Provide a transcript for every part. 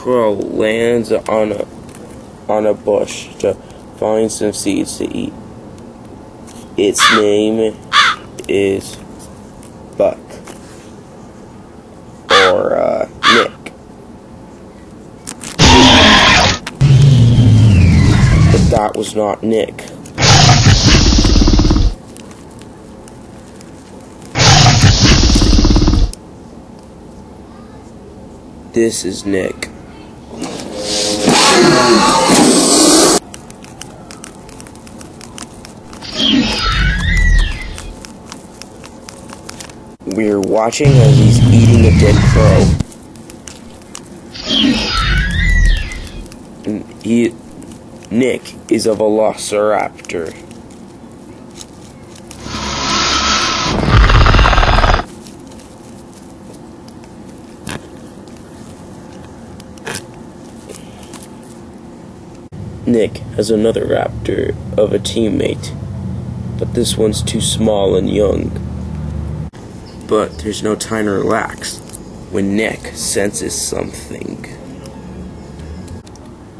crow lands on a bush to find some seeds to eat. Its name is Buck, or Nick. But that was not Nick. This is Nick. We're watching as he's eating a dead crow. Nick is a velociraptor. Nick has another raptor of a teammate, but this one's too small and young. But there's no time to relax when Nick senses something.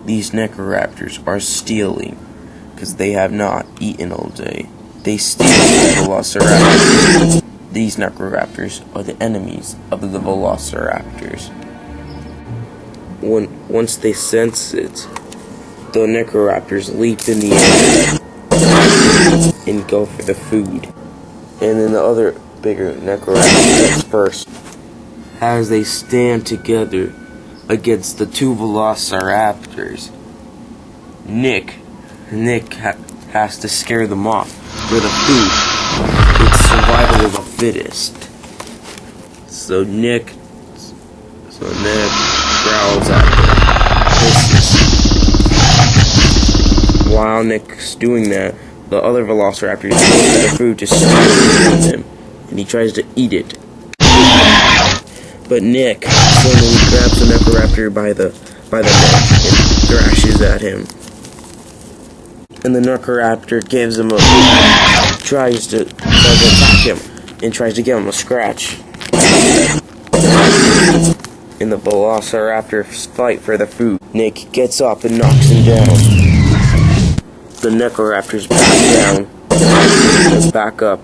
These necroraptors are stealing because they have not eaten all day. They steal the velociraptors. These necroraptors are the enemies of the velociraptors. Once they sense it, the necroraptors leap in the air and go for the food. And then the other bigger necroraptor gets first. As they stand together against the two velociraptors, Nick has to scare them off for the food. It's survival of the fittest. So Nick growls at them. While Nick's doing that, the other velociraptors go for the food to steal from him, and he tries to eat it. But Nick suddenly grabs the necroraptor by the neck and thrashes at him. And the necroraptor tries to attack him and tries to give him a scratch. In the velociraptors fight for the food, Nick gets up and knocks him down. The necroraptors back down and back up,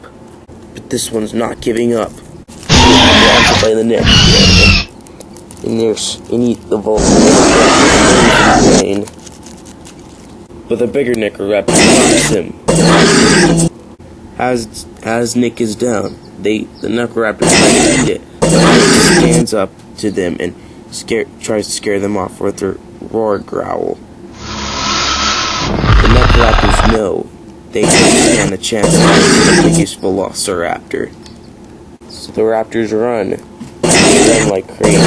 but this one's not giving up. Grabs by the neck and eat the velociraptor. But the bigger necroraptor knocks him. As Nick is down, the necroraptor try to eat it, but Nick stands up to them and tries to scare them off with their roar growl. The necroraptors know they don't stand a chance against the biggest velociraptor. So the raptors run. They run like crazy.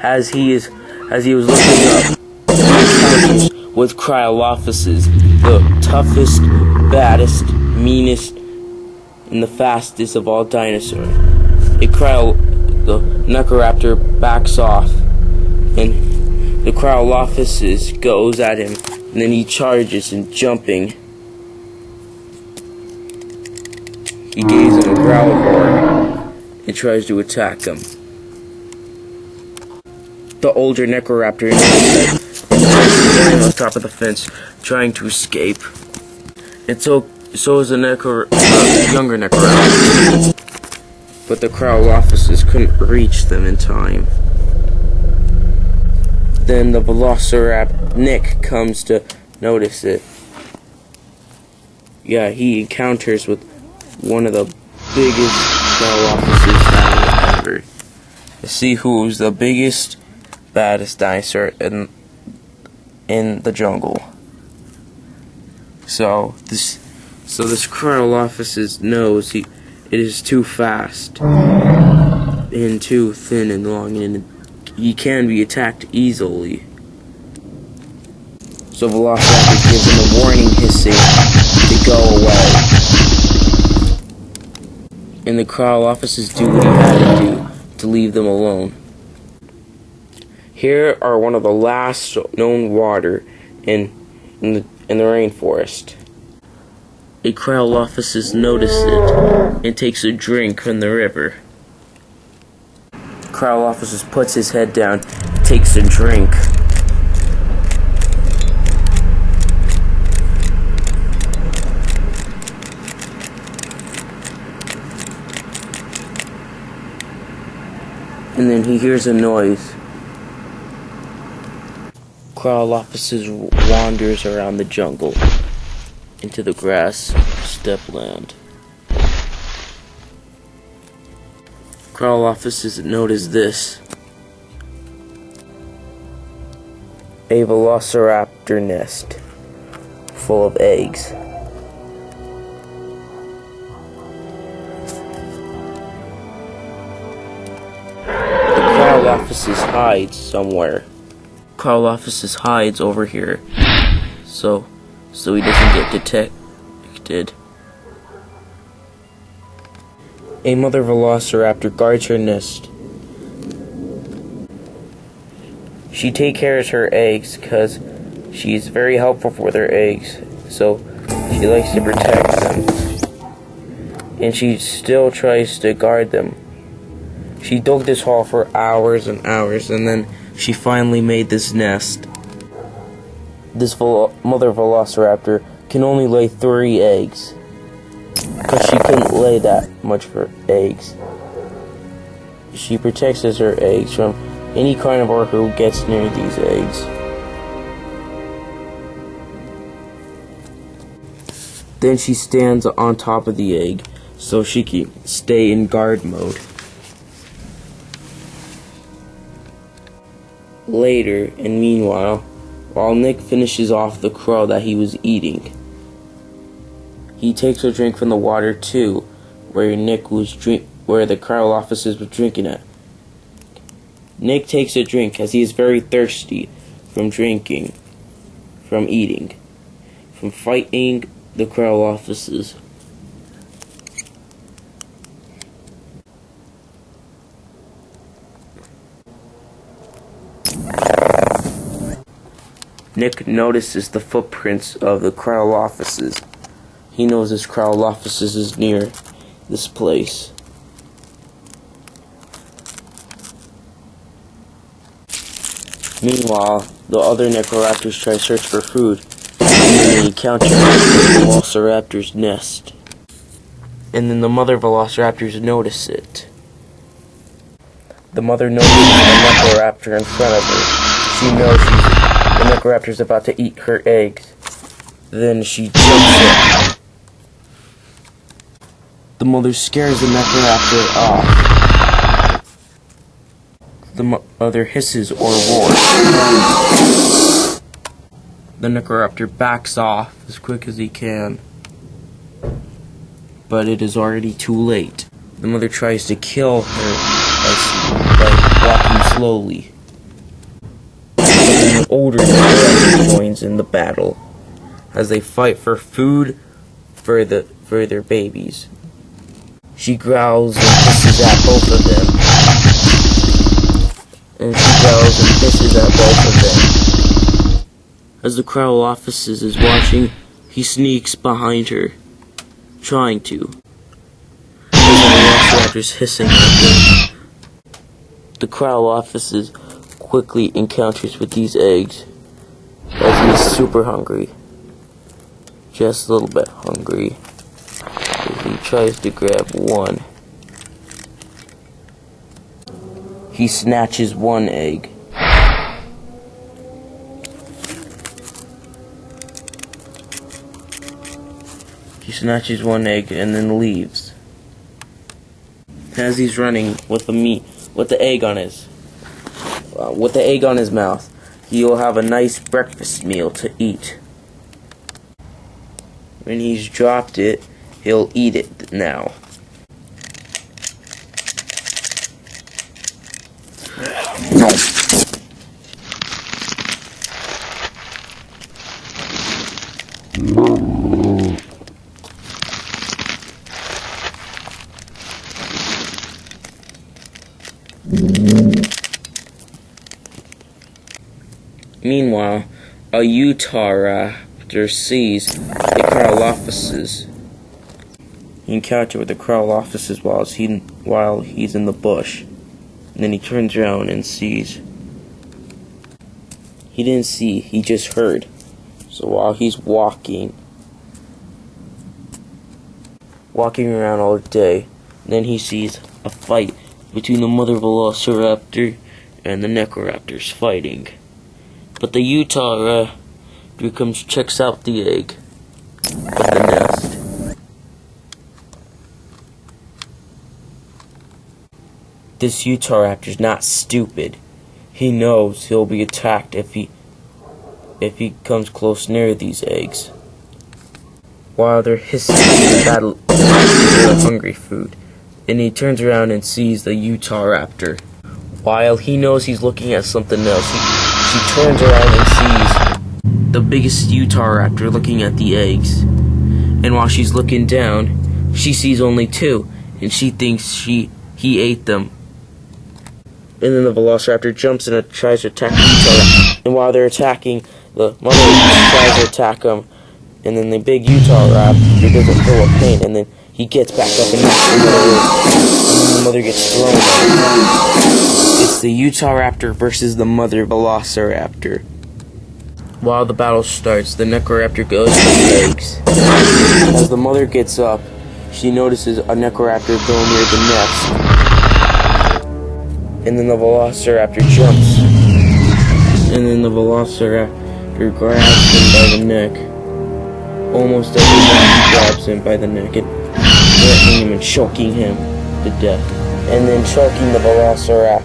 As he was looking up, he encounters with Cryolophuses, the toughest, baddest, meanest, and the fastest of all dinosaurs. The necroraptor backs off, and the Cryolophuses goes at him, and then he charges and jumping. He gives him a growl roar and tries to attack him. The older necroraptor notices it and tries to climb on top of the fence, trying to escape. And so is the younger necroraptor. But the Cryolophuses couldn't reach them in time. Then the velociraptor Nick comes to notice it. Yeah, he encounters with one of the biggest Cryolophuses ever. To see who's the biggest, baddest dinosaur in the jungle. So this Cryolophuses knows it is too fast and too thin and long, and he can be attacked easily. So Velociraptor gives him a warning, hissing to go away. And the Cryolophuses do what he had to do to leave them alone. Here are one of the last known water in the rainforest. A Cryolophuses notices it and takes a drink from the river. Cryolophuses puts his head down takes a drink. And then he hears a noise. Crawlophysis wanders around the jungle into the grass steppe-land. Crawlophysis notice this. A velociraptor nest full of eggs. Crawlophysis hides somewhere. Crawlophysis hides over here, so he doesn't get detected. A mother velociraptor guards her nest. She takes care of her eggs because she's very helpful with her eggs, so she likes to protect them. And she still tries to guard them. She dug this hole for hours and hours, and then she finally made this nest. This mother velociraptor can only lay 3 eggs, because she couldn't lay that much for eggs. She protects her eggs from any carnivore who gets near these eggs. Then she stands on top of the egg so she can stay in guard mode. Later, and meanwhile, while Nick finishes off the crow that he was eating, he takes a drink from the water too, where the Crawlophysis was drinking at. Nick takes a drink as he is very thirsty from drinking, from eating, from fighting the Crawlophysis. Nick notices the footprints of the Crawlophysis. He knows this Crawlophysis is near this place. Meanwhile, the other Necroraptors try to search for food, and then they encounter the Velociraptor's nest. And then the mother Velociraptors notice it. The mother notices the Necroraptor in front of her. She knows the Necroraptor's about to eat her eggs. Then she jumps it. The mother scares the Necroraptor off. The mother hisses or roars. The Necroraptor backs off as quick as he can. But it is already too late. The mother tries to kill her by walking slowly. An older Necroraptor joins in the battle as they fight for food for their babies. She growls and hisses at both of them. And she growls and hisses at both of them. As the Crawlophysis is watching, he sneaks behind her, trying to. As the Velociraptor's hissing at him, the Crawlophysis quickly encounters with these eggs, as he's super hungry. Just a little bit hungry. He tries to grab one. He snatches one egg. He snatches one egg and then leaves. As he's running with the egg on his mouth, he will have a nice breakfast meal to eat. When he's dropped it, he'll eat it now. Meanwhile, a Utah raptor sees the Crawlophysis. He encounters with the Crawlophysis while he's in the bush. And then he turns around and sees He didn't see, he just heard. So while he's walking around all day, then he sees a fight between the mother velociraptor and the necroraptors fighting. But the Utah raptor checks out the egg of the nest. This Utah raptor's not stupid. He knows he'll be attacked if he comes close near these eggs. While they're hissing and battling for hungry food, and he turns around and sees the Utah raptor. While he knows he's looking at something else, he turns around and sees the biggest Utah raptor looking at the eggs. And while she's looking down, she sees only two, and she thinks he ate them. And then the velociraptor jumps and tries to attack the Utah raptor. And while they're attacking, the mother tries to attack him. And then the big Utah raptor doesn't feel a pain, and then he gets back up and knocks the mother over. And then the mother gets thrown out. It's the Utah raptor versus the mother velociraptor. While the battle starts, the necroraptor goes for the eggs. As the mother gets up, she notices a necroraptor go near the nest. And then the velociraptor jumps. And then the velociraptor grabs him by the neck. Almost every time he grabs him by the neck and threatening him and choking him to death. And then choking the necroraptor,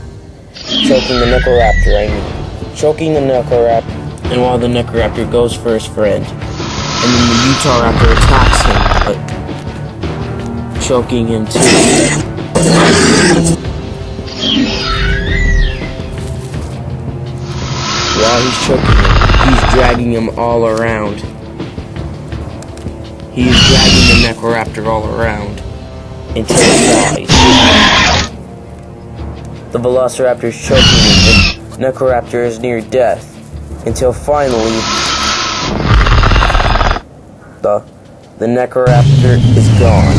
Choking the necroraptor. And while the necroraptor goes for his friend. And then the Utah raptor attacks him, choking him too. While he's choking him, he's dragging him all around. He's dragging the necroraptor all around until it dies. The velociraptor is choking him, and the necroraptor is near death. Until finally, the necroraptor is gone.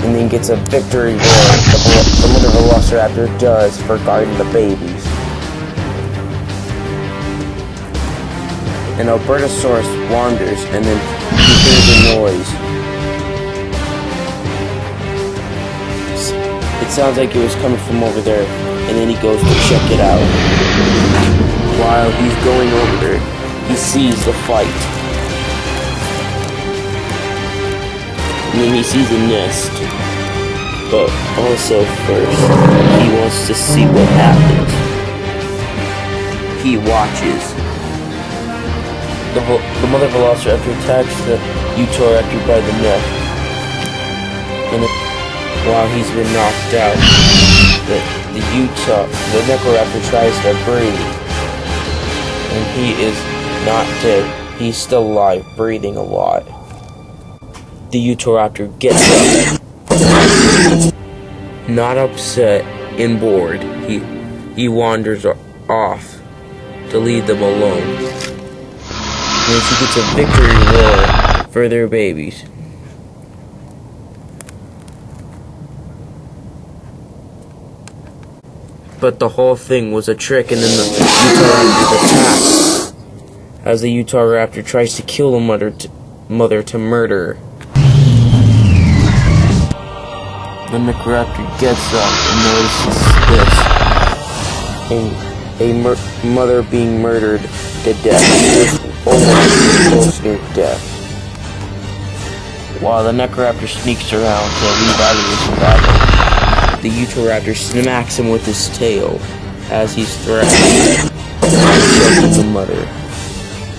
And then gets a victory roar, the mother velociraptor does for guarding the babies. And Albertosaurus wanders, and then he hears a noise. It sounds like it was coming from over there, and then he goes to check it out. While he's going over there, he sees the fight. And then he sees a nest. But also first, he wants to see what happens. He watches. The mother velociraptor attacks the Utah raptor by the neck. And while he's been knocked out, the necroraptor tries to breathe. And he is not dead. He's still alive, breathing a lot. The Utah raptor gets up. Not upset and bored, he wanders off to leave them alone. And she gets a victory roar for their babies. But the whole thing was a trick, and then the Utah raptor attacks as the Utah raptor tries to kill the mother to murder her. The necroraptor gets up and notices this. A mother being murdered to death. Almost close near death. While the necroraptor sneaks around to leave out of this battle, the Utah raptor smacks him with his tail as he's threatening choking the mother.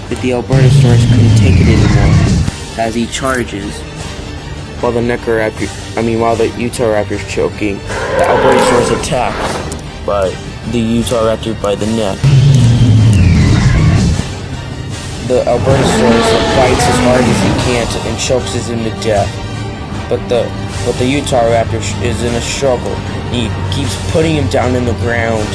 But the Albertosaurus couldn't take it anymore as he charges. While the Utah raptor's choking, the Albertosaurus attacks by the Utah raptor by the neck. The Albertosaurus fights as hard as he can and chokes him to death. But the Utah raptor is in a struggle. He keeps putting him down in the ground.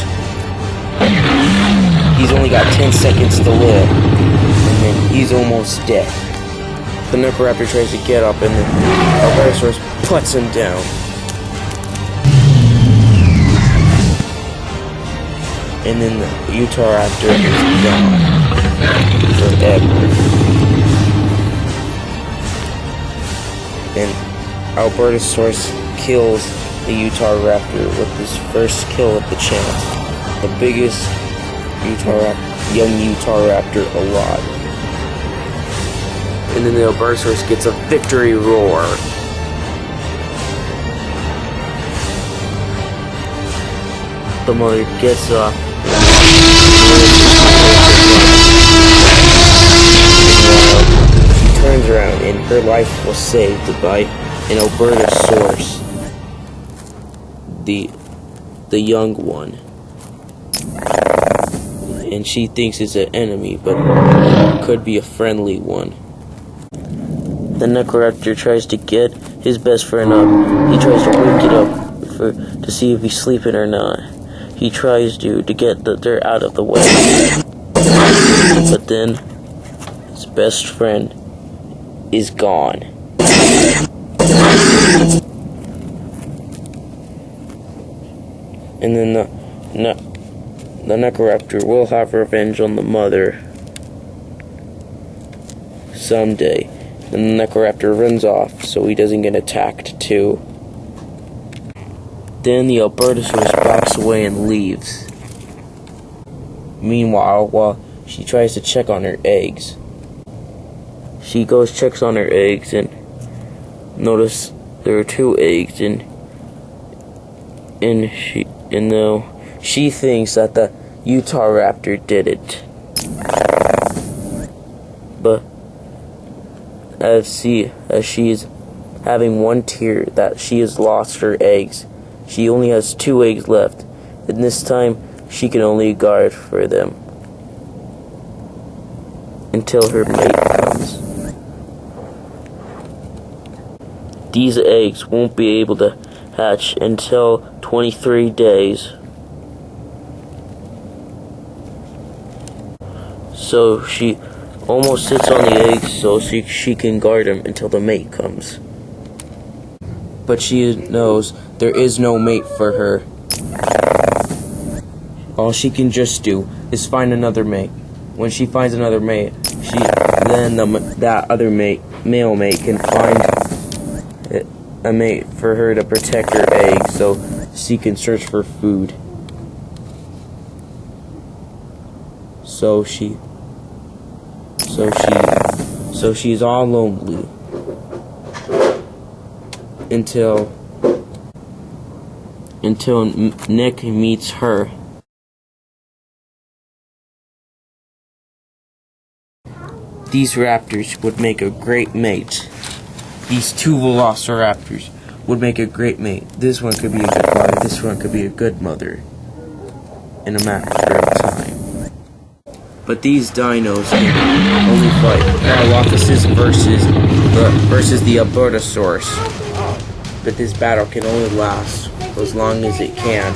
He's only got 10 seconds to live, and then he's almost dead. The necroraptor tries to get up, and the Albertosaurus puts him down. And then the Utahraptor is gone forever. And Albertosaurus kills the Utahraptor with his first kill of the chance. The biggest young Utahraptor alive. And then the Albertosaurus gets a victory roar. The mother gets up. She turns around and her life was saved by an Albertosaurus, the young one. And she thinks it's an enemy, but it could be a friendly one. The Necroraptor tries to get his best friend up. He tries to wake it up to see if he's sleeping or not. He tries to get the dirt out of the way. But then his best friend is gone. And then the Necroraptor will have revenge on the mother someday. And the Necroraptor runs off so he doesn't get attacked too. Then the Albertosaurus backs away and leaves. Meanwhile, while she tries to check on her eggs, she checks on her eggs and notice there are 2 eggs and she thinks that the Utahraptor did it. But as she's having one tear that she has lost her eggs, she only has 2 eggs left, and this time she can only guard for them until her mate comes. These eggs won't be able to hatch until 23 days. So she almost sits on the eggs so she can guard them until the mate comes. But she knows there is no mate for her. All she can just do is find another mate. When she finds another mate, that other male mate can find a mate for her to protect her eggs so she can search for food. So she's all lonely until Nick meets her. These raptors would make a great mate. These 2 velociraptors would make a great mate. This one could be a good father, this one could be a good mother in a matter of time. But these dinos can only fight Paralophysis versus the Albertosaurus. But this battle can only last as long as it can.